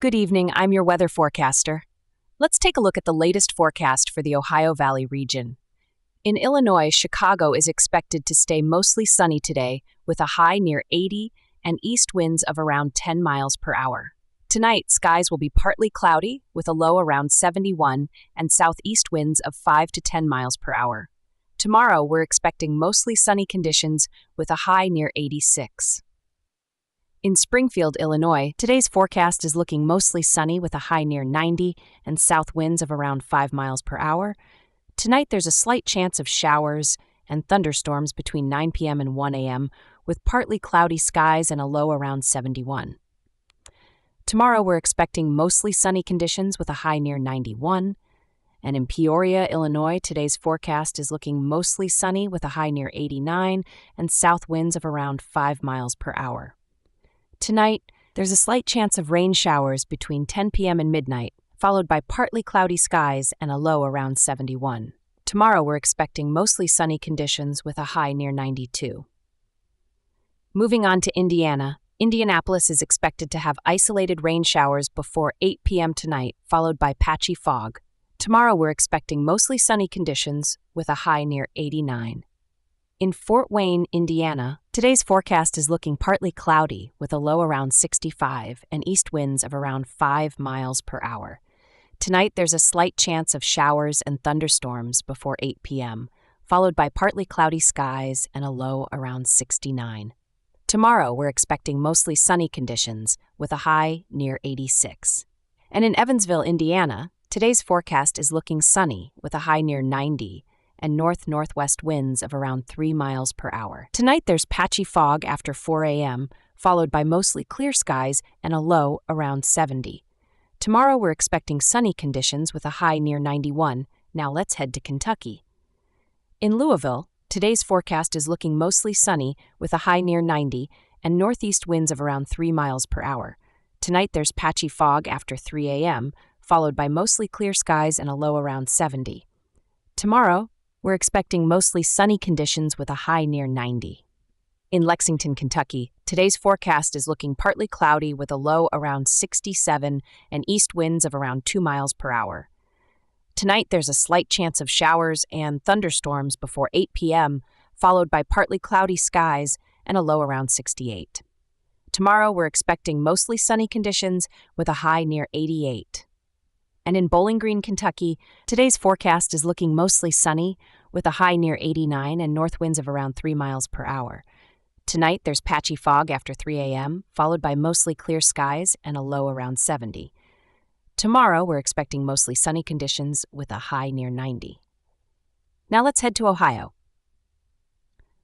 Good evening, I'm your weather forecaster. Let's take a look at the latest forecast for the Ohio Valley region. In Illinois, Chicago is expected to stay mostly sunny today with a high near 80 and east winds of around 10 miles per hour. Tonight, skies will be partly cloudy with a low around 71 and southeast winds of 5 to 10 miles per hour. Tomorrow, we're expecting mostly sunny conditions with a high near 86. In Springfield, Illinois, today's forecast is looking mostly sunny with a high near 90 and south winds of around 5 miles per hour. Tonight, there's a slight chance of showers and thunderstorms between 9 p.m. and 1 a.m., with partly cloudy skies and a low around 71. Tomorrow, we're expecting mostly sunny conditions with a high near 91. And in Peoria, Illinois, today's forecast is looking mostly sunny with a high near 89 and south winds of around 5 miles per hour. Tonight, there's a slight chance of rain showers between 10 p.m. and midnight, followed by partly cloudy skies and a low around 71. Tomorrow, we're expecting mostly sunny conditions with a high near 92. Moving on to Indiana, Indianapolis is expected to have isolated rain showers before 8 p.m. tonight, followed by patchy fog. Tomorrow, we're expecting mostly sunny conditions with a high near 89. In Fort Wayne, Indiana, today's forecast is looking partly cloudy with a low around 65 and east winds of around 5 miles per hour. Tonight, there's a slight chance of showers and thunderstorms before 8 p.m., followed by partly cloudy skies and a low around 69. Tomorrow, we're expecting mostly sunny conditions with a high near 86. And in Evansville, Indiana, today's forecast is looking sunny with a high near 90 and north-northwest winds of around 3 miles per hour. Tonight, there's patchy fog after 4 a.m., followed by mostly clear skies and a low around 70. Tomorrow, we're expecting sunny conditions with a high near 91. Now let's head to Kentucky. In Louisville, today's forecast is looking mostly sunny with a high near 90 and northeast winds of around 3 miles per hour. Tonight, there's patchy fog after 3 a.m., followed by mostly clear skies and a low around 70. Tomorrow, we're expecting mostly sunny conditions with a high near 90. In Lexington, Kentucky, today's forecast is looking partly cloudy with a low around 67 and east winds of around 2 miles per hour. Tonight, there's a slight chance of showers and thunderstorms before 8 p.m., followed by partly cloudy skies and a low around 68. Tomorrow, we're expecting mostly sunny conditions with a high near 88. And in Bowling Green, Kentucky, today's forecast is looking mostly sunny with a high near 89 and north winds of around 3 miles per hour. Tonight, there's patchy fog after 3 a.m., followed by mostly clear skies and a low around 70. Tomorrow, we're expecting mostly sunny conditions with a high near 90. Now let's head to Ohio.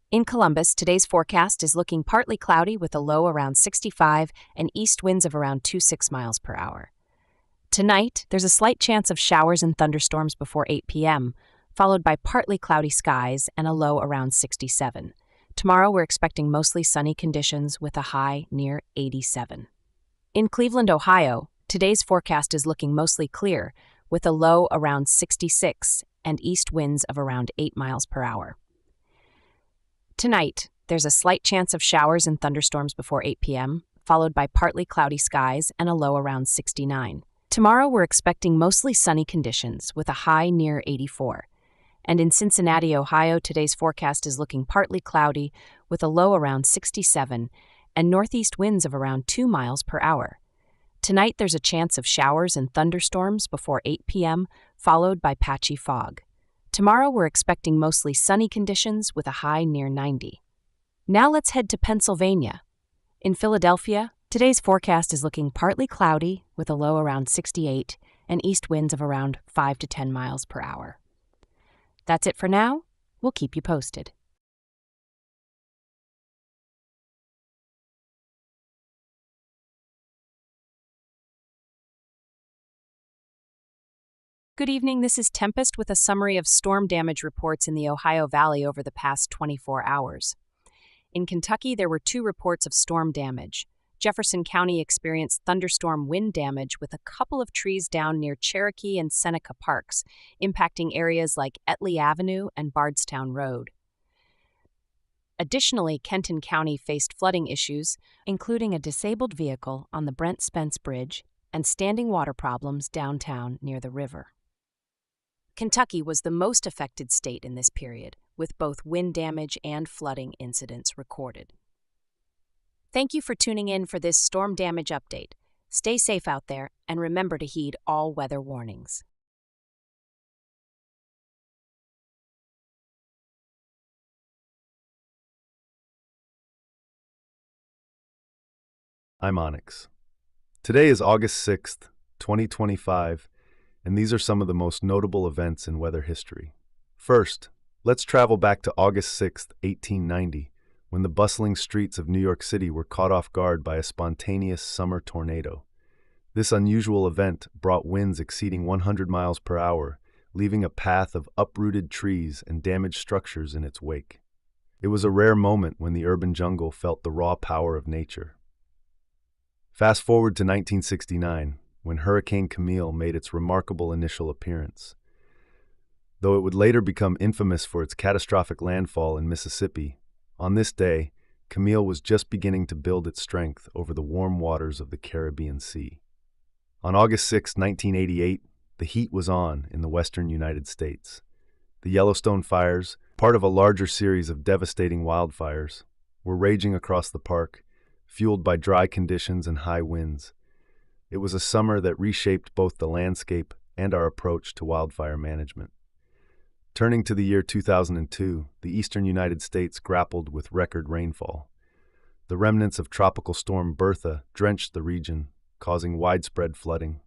In Columbus, today's forecast is looking partly cloudy with a low around 65 and east winds of around 26 miles per hour. Tonight, there's a slight chance of showers and thunderstorms before 8 p.m., followed by partly cloudy skies and a low around 67. Tomorrow, we're expecting mostly sunny conditions with a high near 87. In Cleveland, Ohio, today's forecast is looking mostly clear with a low around 66 and east winds of around 8 miles per hour. Tonight, there's a slight chance of showers and thunderstorms before 8 p.m., followed by partly cloudy skies and a low around 69. Tomorrow, we're expecting mostly sunny conditions with a high near 84. And in Cincinnati, Ohio, today's forecast is looking partly cloudy with a low around 67 and northeast winds of around 2 miles per hour. Tonight, there's a chance of showers and thunderstorms before 8 p.m., followed by patchy fog. Tomorrow, we're expecting mostly sunny conditions with a high near 90. Now let's head to Pennsylvania. In Philadelphia, today's forecast is looking partly cloudy with a low around 68 and east winds of around 5 to 10 miles per hour. That's it for now. We'll keep you posted. Good evening, this is Tempest with a summary of storm damage reports in the Ohio Valley over the past 24 hours. In Kentucky, there were 2 reports of storm damage. Jefferson County experienced thunderstorm wind damage with a couple of trees down near Cherokee and Seneca Parks, impacting areas like Etley Avenue and Bardstown Road. Additionally, Kenton County faced flooding issues, including a disabled vehicle on the Brent Spence Bridge and standing water problems downtown near the river. Kentucky was the most affected state in this period, with both wind damage and flooding incidents recorded. Thank you for tuning in for this storm damage update. Stay safe out there and remember to heed all weather warnings. I'm Onyx. Today is August 6th, 2025, and these are some of the most notable events in weather history. First, let's travel back to August 6th, 1890, when the bustling streets of New York City were caught off guard by a spontaneous summer tornado. This unusual event brought winds exceeding 100 miles per hour, leaving a path of uprooted trees and damaged structures in its wake. It was a rare moment when the urban jungle felt the raw power of nature. Fast forward to 1969, when Hurricane Camille made its remarkable initial appearance. Though it would later become infamous for its catastrophic landfall in Mississippi, on this day, Camille was just beginning to build its strength over the warm waters of the Caribbean Sea. On August 6, 1988, the heat was on in the western United States. The Yellowstone fires, part of a larger series of devastating wildfires, were raging across the park, fueled by dry conditions and high winds. It was a summer that reshaped both the landscape and our approach to wildfire management. Turning to the year 2002, the eastern United States grappled with record rainfall. The remnants of Tropical Storm Bertha drenched the region, causing widespread flooding.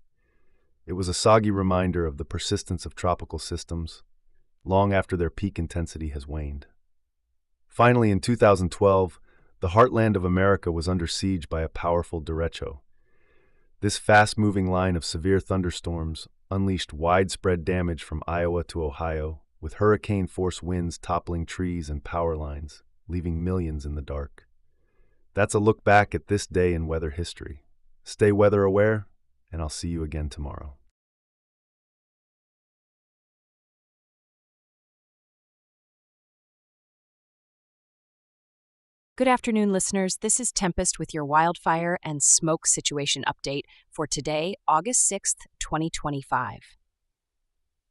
It was a soggy reminder of the persistence of tropical systems, long after their peak intensity has waned. Finally, in 2012, the heartland of America was under siege by a powerful derecho. This fast-moving line of severe thunderstorms unleashed widespread damage from Iowa to Ohio, with hurricane-force winds toppling trees and power lines, leaving millions in the dark. That's a look back at this day in weather history. Stay weather aware, and I'll see you again tomorrow. Good afternoon, listeners. This is Tempest with your wildfire and smoke situation update for today, August 6th, 2025.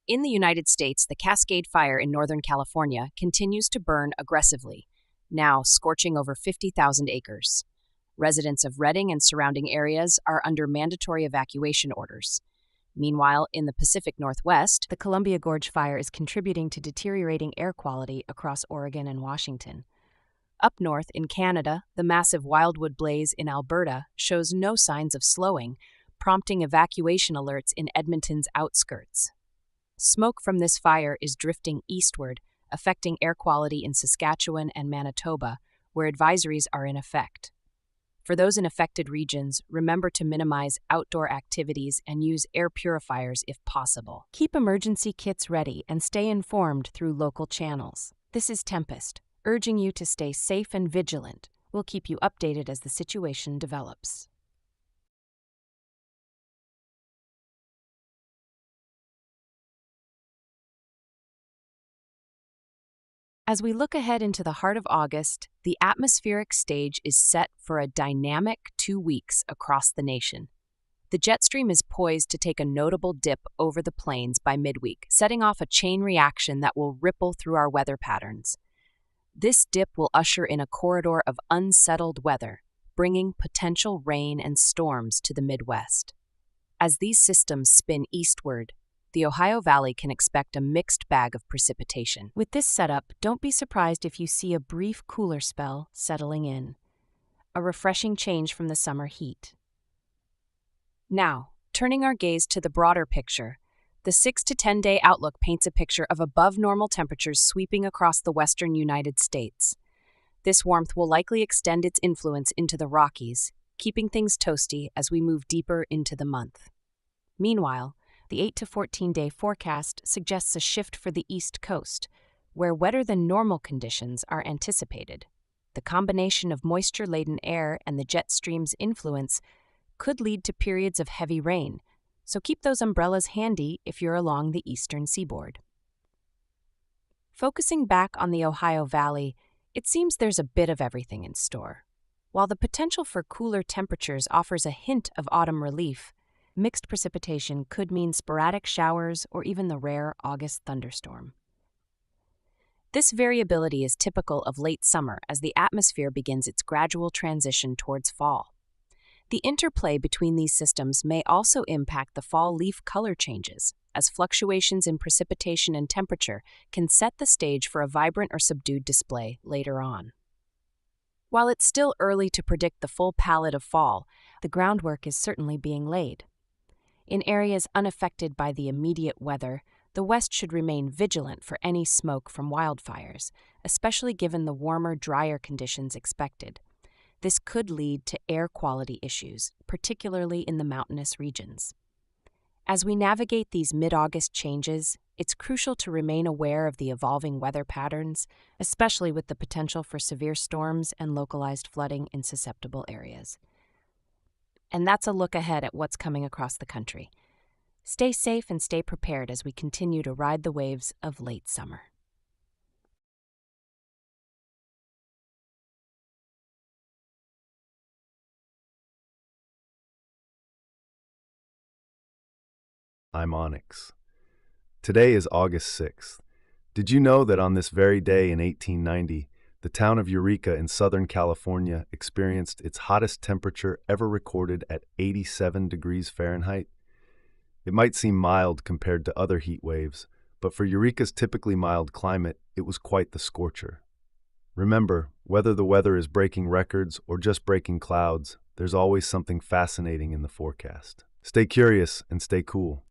In the United States, the Cascade Fire in Northern California continues to burn aggressively, now scorching over 50,000 acres. Residents of Redding and surrounding areas are under mandatory evacuation orders. Meanwhile, in the Pacific Northwest, the Columbia Gorge Fire is contributing to deteriorating air quality across Oregon and Washington. Up north in Canada, the massive wildwood blaze in Alberta shows no signs of slowing, prompting evacuation alerts in Edmonton's outskirts. Smoke from this fire is drifting eastward, affecting air quality in Saskatchewan and Manitoba, where advisories are in effect. For those in affected regions, remember to minimize outdoor activities and use air purifiers if possible. Keep emergency kits ready and stay informed through local channels. This is Tempest, urging you to stay safe and vigilant. We'll keep you updated as the situation develops. As we look ahead into the heart of August, the atmospheric stage is set for a dynamic 2 weeks across the nation. The jet stream is poised to take a notable dip over the plains by midweek, setting off a chain reaction that will ripple through our weather patterns. This dip will usher in a corridor of unsettled weather, bringing potential rain and storms to the Midwest. As these systems spin eastward, the Ohio Valley can expect a mixed bag of precipitation. With this setup, don't be surprised if you see a brief cooler spell settling in, a refreshing change from the summer heat. Now, turning our gaze to the broader picture, the 6 to 10 day outlook paints a picture of above normal temperatures sweeping across the western United States. This warmth will likely extend its influence into the Rockies, keeping things toasty as we move deeper into the month. Meanwhile, the 8 to 14 day forecast suggests a shift for the East Coast, where wetter than normal conditions are anticipated. The combination of moisture-laden air and the jet stream's influence could lead to periods of heavy rain, so keep those umbrellas handy if you're along the eastern seaboard. Focusing back on the Ohio Valley, it seems there's a bit of everything in store. While the potential for cooler temperatures offers a hint of autumn relief, mixed precipitation could mean sporadic showers or even the rare August thunderstorm. This variability is typical of late summer as the atmosphere begins its gradual transition towards fall. The interplay between these systems may also impact the fall leaf color changes, as fluctuations in precipitation and temperature can set the stage for a vibrant or subdued display later on. While it's still early to predict the full palette of fall, the groundwork is certainly being laid. In areas unaffected by the immediate weather, the West should remain vigilant for any smoke from wildfires, especially given the warmer, drier conditions expected. This could lead to air quality issues, particularly in the mountainous regions. As we navigate these mid-August changes, it's crucial to remain aware of the evolving weather patterns, especially with the potential for severe storms and localized flooding in susceptible areas. And that's a look ahead at what's coming across the country. Stay safe and stay prepared as we continue to ride the waves of late summer. I'm Onyx. Today is August 6th. Did you know that on this very day in 1890, the town of Eureka in Southern California experienced its hottest temperature ever recorded at 87 degrees Fahrenheit? It might seem mild compared to other heat waves, but for Eureka's typically mild climate, it was quite the scorcher. Remember, whether the weather is breaking records or just breaking clouds, there's always something fascinating in the forecast. Stay curious and stay cool.